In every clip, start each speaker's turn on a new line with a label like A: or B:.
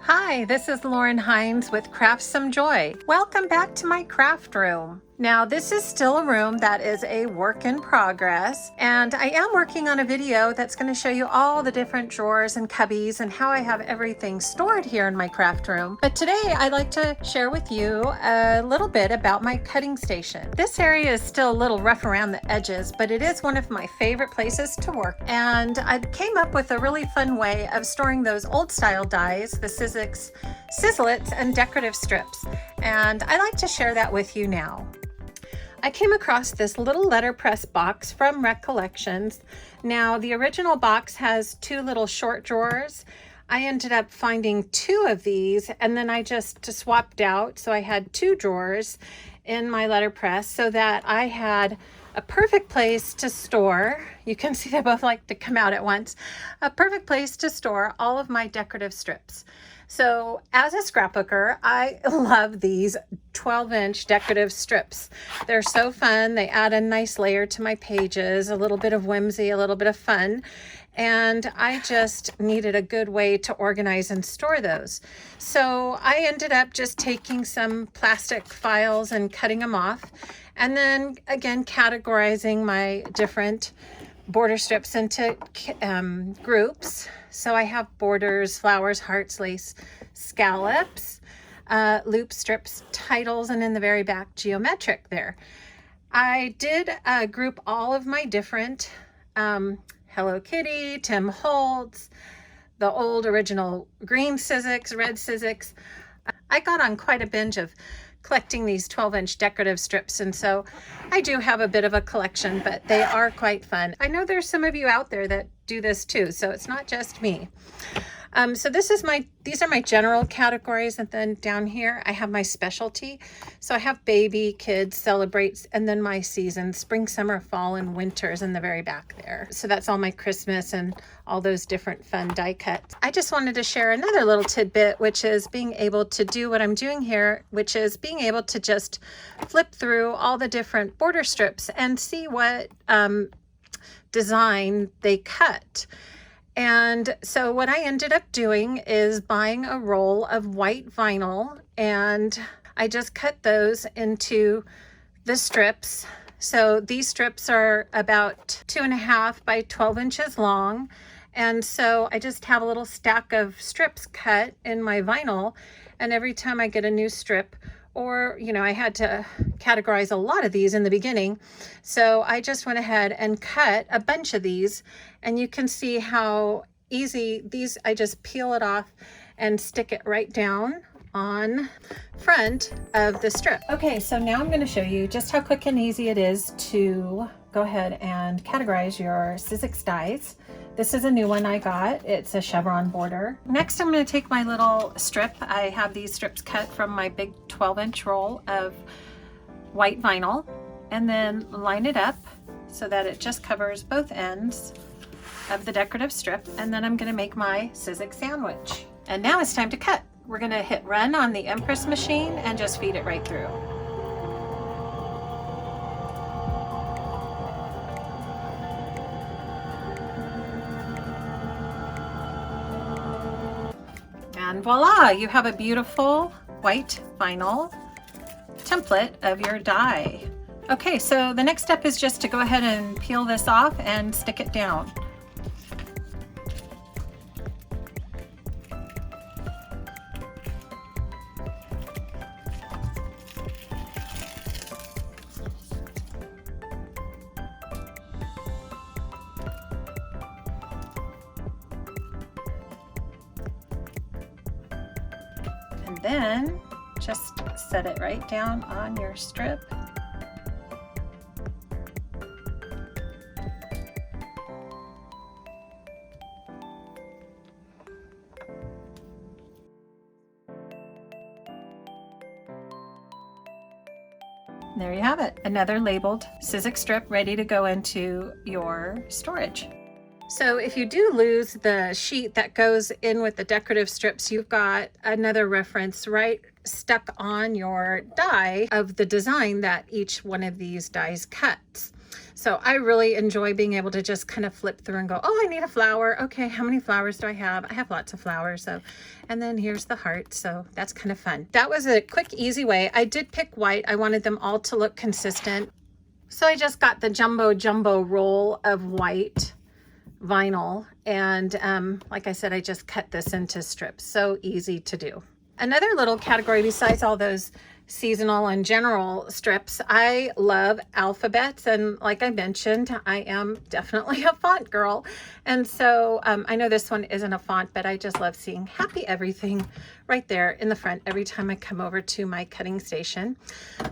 A: Hi, this is Lauren Hines with CraftSomeJoy. Welcome back to my craft room. Now, this is still a room that is a work in progress, and I am working on a video that's going to show you all the different drawers and cubbies and how I have everything stored here in my craft room. But today I'd like to share with you a little bit about my cutting station. This area is still a little rough around the edges, but it is one of my favorite places to work. And I came up with a really fun way of storing those old style dies, the Sizzix, Sizzlets, and decorative strips. And I like to share that with you now. I came across this little letterpress box from Recollections. Now, the original box has two little short drawers. I ended up finding two of these, and then I just swapped out. So I had two drawers in my letterpress so that I had a perfect place to store. You can see they both like to come out at once. A perfect place to store all of my decorative strips. So as a scrapbooker, I love these 12-inch decorative strips. They're so fun. They add a nice layer to my pages, a little bit of whimsy, a little bit of fun. And I just needed a good way to organize and store those. So I ended up just taking some plastic files and cutting them off. And then again, categorizing my different border strips into groups. So I have borders, flowers, hearts, lace, scallops, loop strips, titles, and in the very back, geometric there. I did group all of my different Hello Kitty, Tim Holtz, the old original green Sizzix, red Sizzix. I got on quite a binge of collecting these 12-inch decorative strips, and so I do have a bit of a collection, but they are quite fun. I know there's some of you out there that do this too, so it's not just me. So these are my general categories, and then down here I have my specialty. So I have baby, kids, celebrates, and then my seasons, spring, summer, fall, and winters in the very back there. So that's all my Christmas and all those different fun die cuts. I just wanted to share another little tidbit, which is being able to do what I'm doing here, which is being able to just flip through all the different border strips and see what design they cut. And so what I ended up doing is buying a roll of white vinyl, and I just cut those into the strips. So these strips are about 2.5 by 12 inches long. And so I just have a little stack of strips cut in my vinyl, and every time I get a new strip, or, you know, I had to categorize a lot of these in the beginning. So I just went ahead and cut a bunch of these, and you can see how easy these, I just peel it off and stick it right down on front of the strip. Okay, so now I'm going to show you just how quick and easy it is to go ahead and categorize your Sizzix dies. This is a new one I got. It's a chevron border. Next, I'm going to take my little strip. I have these strips cut from my big 12-inch roll of white vinyl, and then line it up so that it just covers both ends of the decorative strip. And then I'm going to make my Sizzix sandwich. And now it's time to cut. We're going to hit run on the Empress machine and just feed it right through. And voila, you have a beautiful white vinyl template of your die. Okay, so the next step is just to go ahead and peel this off and stick it down. And then just set it right down on your strip. There you have it, another labeled Sizzix strip ready to go into your storage. So if you do lose the sheet that goes in with the decorative strips, you've got another reference right stuck on your die of the design that each one of these dies cuts. So I really enjoy being able to just kind of flip through and go, oh, I need a flower. Okay, how many flowers do I have? I have lots of flowers. So, and then here's the heart. So that's kind of fun. That was a quick, easy way. I did pick white. I wanted them all to look consistent. So I just got the jumbo roll of white vinyl. And like I said, I just cut this into strips. So easy to do. Another little category besides all those seasonal and general strips, I love alphabets, and like I mentioned, I am definitely a font girl, and so I know this one isn't a font, but I just love seeing happy everything right there in the front every time I come over to my cutting station.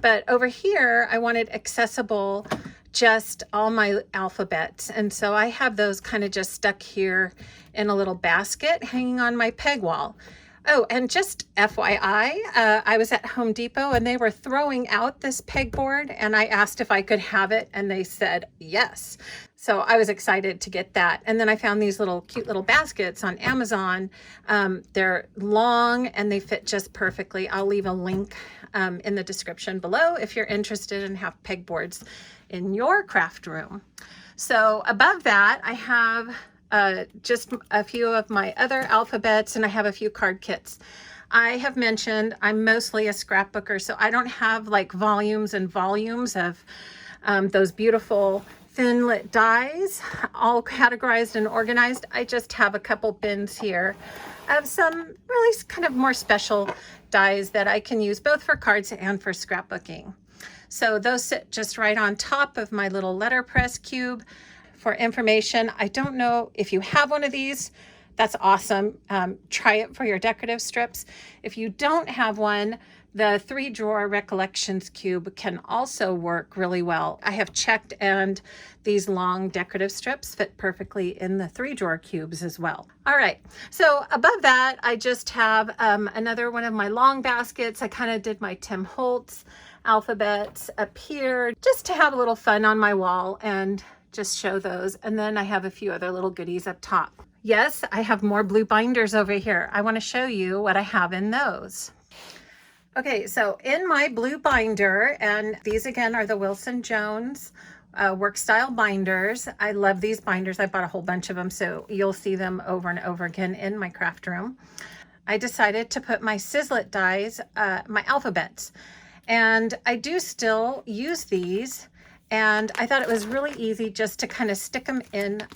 A: But over here I wanted accessible, just all my alphabets, and so I have those kind of just stuck here in a little basket hanging on my peg wall. Oh, and just FYI, I was at Home Depot and they were throwing out this pegboard, and I asked if I could have it and they said yes. So I was excited to get that. And then I found these little cute little baskets on Amazon. They're long and they fit just perfectly. I'll leave a link in the description below if you're interested and have pegboards in your craft room. So above that, I have just a few of my other alphabets, and I have a few card kits. I have mentioned I'm mostly a scrapbooker, so I don't have like volumes and volumes of those beautiful thin lit dies all categorized and organized. I just have a couple bins here of some really kind of more special dies that I can use both for cards and for scrapbooking. So those sit just right on top of my little letterpress cube. For information, I don't know if you have one of these, that's awesome. Try it for your decorative strips. If you don't have one, the 3-drawer Recollections cube can also work really well. I have checked, and these long decorative strips fit perfectly in the 3-drawer cubes as well. All right, so above that, I just have another one of my long baskets. I kind of did my Tim Holtz alphabets up here just to have a little fun on my wall and just show those. And then I have a few other little goodies up top. Yes, I have more blue binders over here. I want to show you what I have in those. Okay, so in my blue binder, and these again are the Wilson Jones work style binders. I love these binders. I bought a whole bunch of them, so you'll see them over and over again in my craft room. I decided to put my Sizzlet dies, my alphabets, and I do still use these. And I thought it was really easy just to kind of stick them in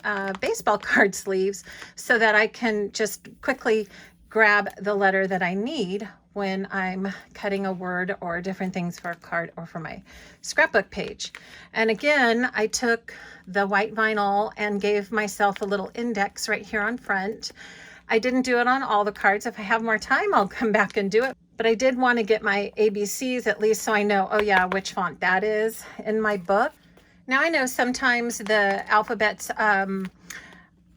A: baseball card sleeves so that I can just quickly grab the letter that I need when I'm cutting a word or different things for a card or for my scrapbook page. And again, I took the white vinyl and gave myself a little index right here on front. I didn't do it on all the cards. If I have more time, I'll come back and do it. But I did want to get my ABCs at least so I know, oh yeah, which font that is in my book. Now I know sometimes the alphabets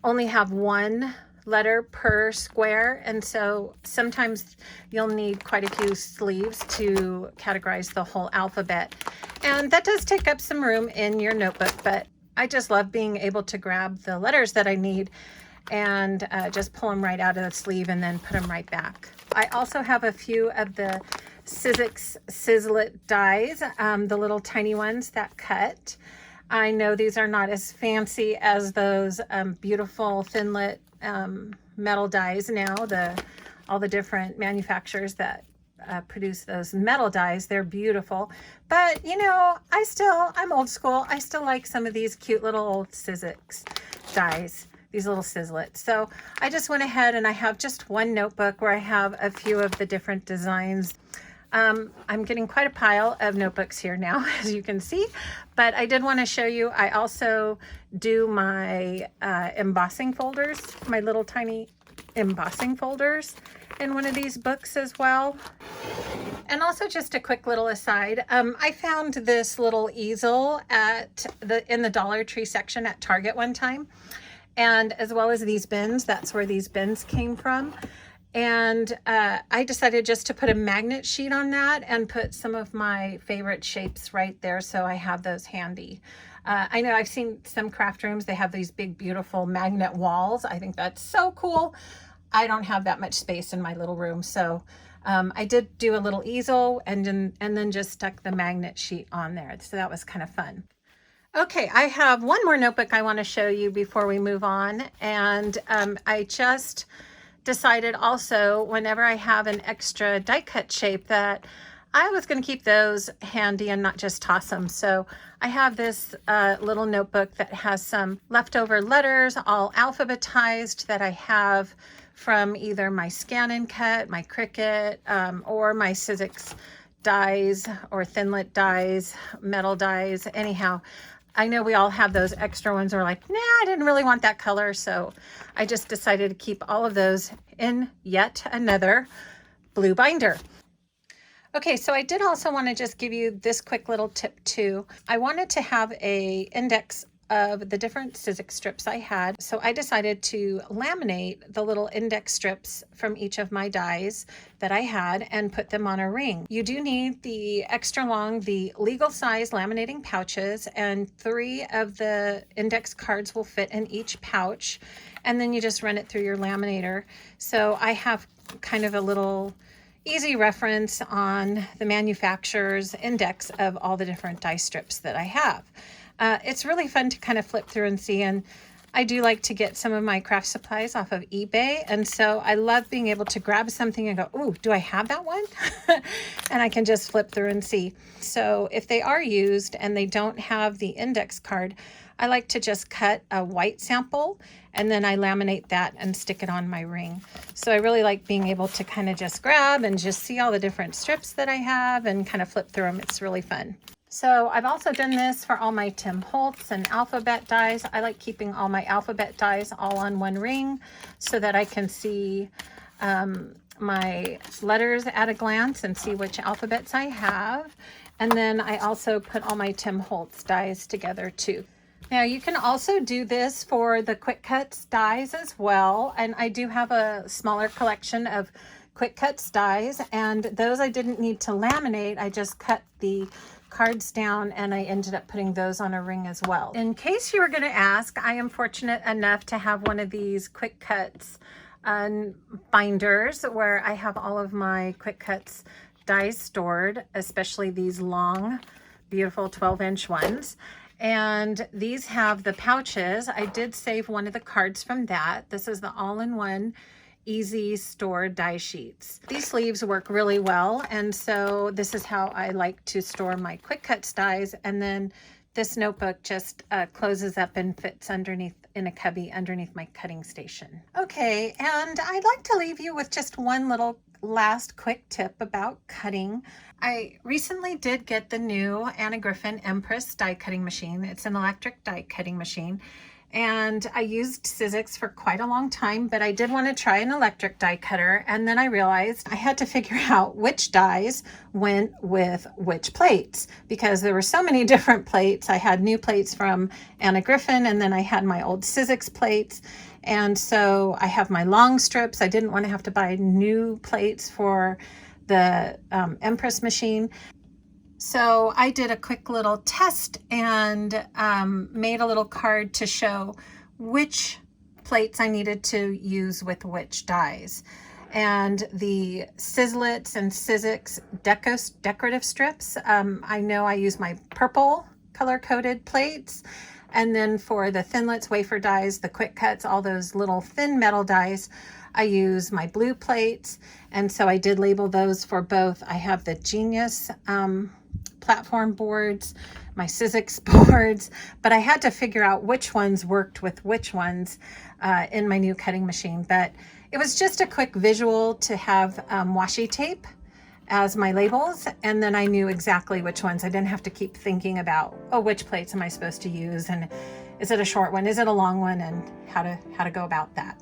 A: only have one letter per square, and so sometimes you'll need quite a few sleeves to categorize the whole alphabet. And that does take up some room in your notebook, but I just love being able to grab the letters that I need and just pull them right out of the sleeve and then put them right back. I also have a few of the Sizzix Sizzlet dies, the little tiny ones that cut. I know these are not as fancy as those beautiful thin lit metal dies now, all the different manufacturers that produce those metal dies. They're beautiful, but you know, I'm old school. I still like some of these cute little old Sizzix dies, these little Sizzlets. So I just went ahead and I have just one notebook where I have a few of the different designs. I'm getting quite a pile of notebooks here now, as you can see, but I did want to show you, I also do my embossing folders, my little tiny embossing folders in one of these books as well. And also just a quick little aside, I found this little easel in the Dollar Tree section at Target one time, and as well as these bins. That's where these bins came from. And I decided just to put a magnet sheet on that and put some of my favorite shapes right there, so I have those handy. I know I've seen some craft rooms, they have these big beautiful magnet walls. I think that's so cool. I don't have that much space in my little room, so I did do a little easel and then just stuck the magnet sheet on there, so that was kind of fun. Okay, I have one more notebook I want to show you before we move on. And I just decided also, whenever I have an extra die cut shape, that I was going to keep those handy and not just toss them. So I have this little notebook that has some leftover letters, all alphabetized, that I have from either my Scan and Cut, my Cricut, or my Sizzix dies or Thinlet dies, metal dies. Anyhow, I know we all have those extra ones, or like, nah, I didn't really want that color. So I just decided to keep all of those in yet another blue binder. Okay, so I did also want to just give you this quick little tip too. I wanted to have a index of the different Sizzix strips I had. So I decided to laminate the little index strips from each of my dies that I had and put them on a ring. You do need the extra long, the legal size laminating pouches, and 3 of the index cards will fit in each pouch. And then you just run it through your laminator. So I have kind of a little easy reference on the manufacturer's index of all the different die strips that I have. It's really fun to kind of flip through and see, and I do like to get some of my craft supplies off of eBay, and so I love being able to grab something and go, ooh, do I have that one? And I can just flip through and see. So if they are used and they don't have the index card, I like to just cut a white sample and then I laminate that and stick it on my ring. So I really like being able to kind of just grab and just see all the different strips that I have and kind of flip through them. It's really fun. So I've also done this for all my Tim Holtz and alphabet dies. I like keeping all my alphabet dies all on one ring so that I can see my letters at a glance and see which alphabets I have. And then I also put all my Tim Holtz dies together too. Now you can also do this for the Quick Cuts dies as well. And I do have a smaller collection of Quick Cuts dies, and those I didn't need to laminate. I just cut the cards down and I ended up putting those on a ring as well. In case you were going to ask, I am fortunate enough to have one of these Quick Cuts binders where I have all of my Quick Cuts dies stored, especially these long, beautiful 12-inch ones. And these have the pouches. I did save one of the cards from that. This is the all-in-one easy store die sheets. These sleeves work really well, and so this is how I like to store my Quick Cuts dies. And then this notebook just closes up and fits underneath in a cubby underneath my cutting station. Okay, and I'd like to leave you with just one little last quick tip about cutting. I recently did get the new Anna Griffin Empress die cutting machine. It's an electric die cutting machine. And I used Sizzix for quite a long time, but I did want to try an electric die cutter. And then I realized I had to figure out which dies went with which plates, because there were so many different plates. I had new plates from Anna Griffin, and then I had my old Sizzix plates. And so I have my long strips. I didn't want to have to buy new plates for the Empress machine. So I did a quick little test and made a little card to show which plates I needed to use with which dies. And the Sizzlets and Sizzix decorative strips, I know I use my purple color-coded plates. And then for the Thinlets, wafer dies, the Quick Cuts, all those little thin metal dies, I use my blue plates. And so I did label those for both. I have the Genius platform boards, my Sizzix boards, but I had to figure out which ones worked with which ones in my new cutting machine. But it was just a quick visual to have washi tape as my labels, and then I knew exactly which ones. I didn't have to keep thinking about, oh, which plates am I supposed to use, and is it a short one, is it a long one, and how to go about that.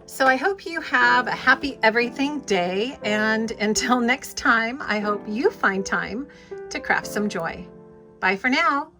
A: So I hope you have a happy everything day, and until next time, I hope you find time to craft some joy. Bye for now.